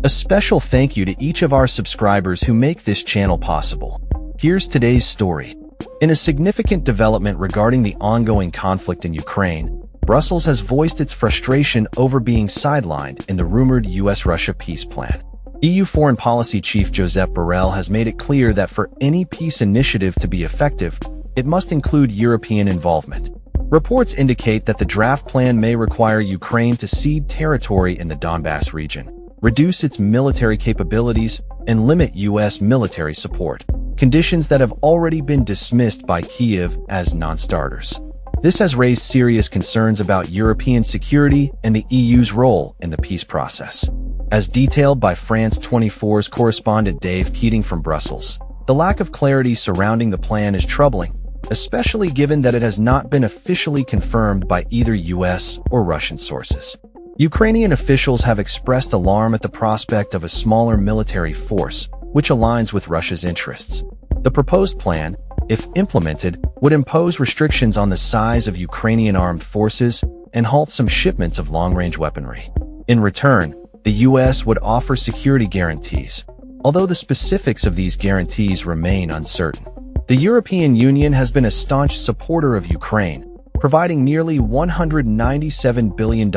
A special thank you to each of our subscribers who make this channel possible. Here's today's story. In a significant development regarding the ongoing conflict in Ukraine, Brussels has voiced its frustration over being sidelined in the rumored US-Russia peace plan. EU Foreign Policy Chief Josep Borrell has made it clear that for any peace initiative to be effective, it must include European involvement. Reports indicate that the draft plan may require Ukraine to cede territory in the Donbass region, reduce its military capabilities, and limit US military support, conditions that have already been dismissed by Kyiv as non-starters. This has raised serious concerns about European security and the EU's role in the peace process. As detailed by France 24's correspondent Dave Keating from Brussels, the lack of clarity surrounding the plan is troubling, especially given that it has not been officially confirmed by either US or Russian sources. Ukrainian officials have expressed alarm at the prospect of a smaller military force, which aligns with Russia's interests. The proposed plan, if implemented, would impose restrictions on the size of Ukrainian armed forces and halt some shipments of long-range weaponry. In return, the US would offer security guarantees, although the specifics of these guarantees remain uncertain. The European Union has been a staunch supporter of Ukraine, providing nearly $197 billion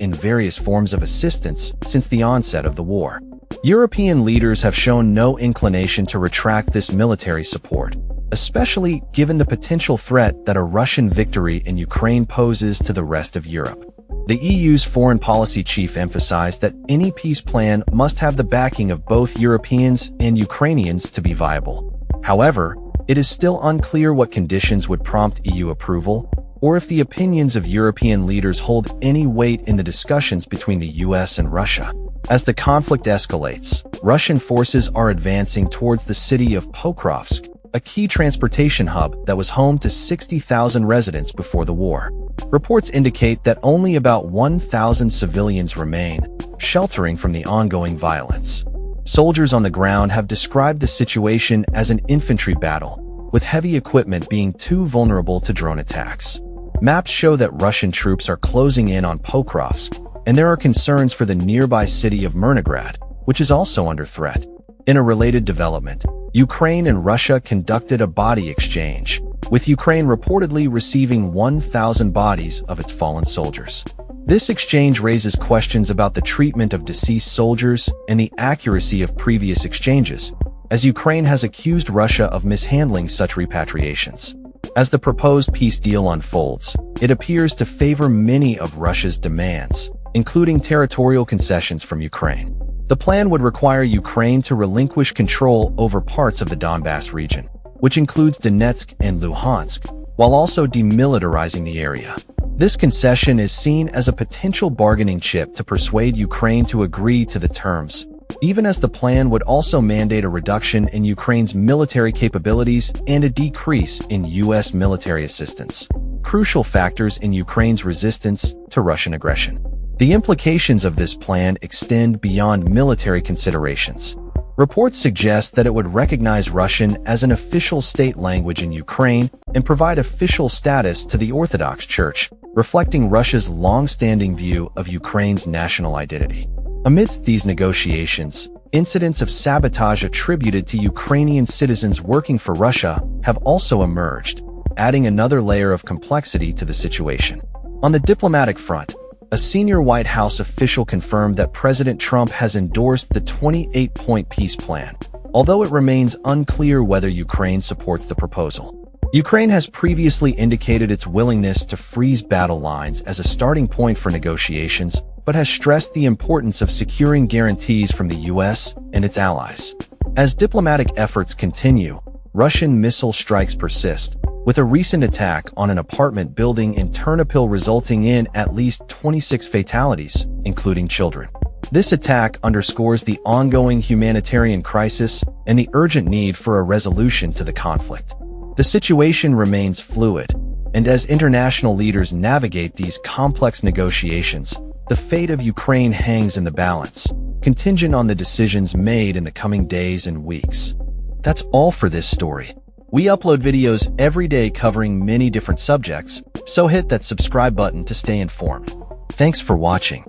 in various forms of assistance since the onset of the war. European leaders have shown no inclination to retract this military support, especially given the potential threat that a Russian victory in Ukraine poses to the rest of Europe. The EU's foreign policy chief emphasized that any peace plan must have the backing of both Europeans and Ukrainians to be viable. However, it is still unclear what conditions would prompt EU approval, or if the opinions of European leaders hold any weight in the discussions between the US and Russia. As the conflict escalates, Russian forces are advancing towards the city of Pokrovsk, a key transportation hub that was home to 60,000 residents before the war. Reports indicate that only about 1,000 civilians remain, sheltering from the ongoing violence. Soldiers on the ground have described the situation as an infantry battle, with heavy equipment being too vulnerable to drone attacks. Maps show that Russian troops are closing in on Pokrovsk, and there are concerns for the nearby city of Myrnograd, which is also under threat. In a related development, Ukraine and Russia conducted a body exchange, with Ukraine reportedly receiving 1,000 bodies of its fallen soldiers. This exchange raises questions about the treatment of deceased soldiers and the accuracy of previous exchanges, as Ukraine has accused Russia of mishandling such repatriations. As the proposed peace deal unfolds, it appears to favor many of Russia's demands, including territorial concessions from Ukraine. The plan would require Ukraine to relinquish control over parts of the Donbass region, which includes Donetsk and Luhansk, while also demilitarizing the area. This concession is seen as a potential bargaining chip to persuade Ukraine to agree to the terms, even as the plan would also mandate a reduction in Ukraine's military capabilities and a decrease in US military assistance, crucial factors in Ukraine's resistance to Russian aggression. The implications of this plan extend beyond military considerations. Reports suggest that it would recognize Russian as an official state language in Ukraine and provide official status to the Orthodox Church, reflecting Russia's long-standing view of Ukraine's national identity. Amidst these negotiations, incidents of sabotage attributed to Ukrainian citizens working for Russia have also emerged, adding another layer of complexity to the situation. On the diplomatic front, a senior White House official confirmed that President Trump has endorsed the 28-point peace plan, although it remains unclear whether Ukraine supports the proposal. Ukraine has previously indicated its willingness to freeze battle lines as a starting point for negotiations, but has stressed the importance of securing guarantees from the US and its allies. As diplomatic efforts continue, Russian missile strikes persist, with a recent attack on an apartment building in Ternopil resulting in at least 26 fatalities, including children. This attack underscores the ongoing humanitarian crisis and the urgent need for a resolution to the conflict. The situation remains fluid, and as international leaders navigate these complex negotiations, the fate of Ukraine hangs in the balance, contingent on the decisions made in the coming days and weeks. That's all for this story. We upload videos every day covering many different subjects, so hit that subscribe button to stay informed. Thanks for watching.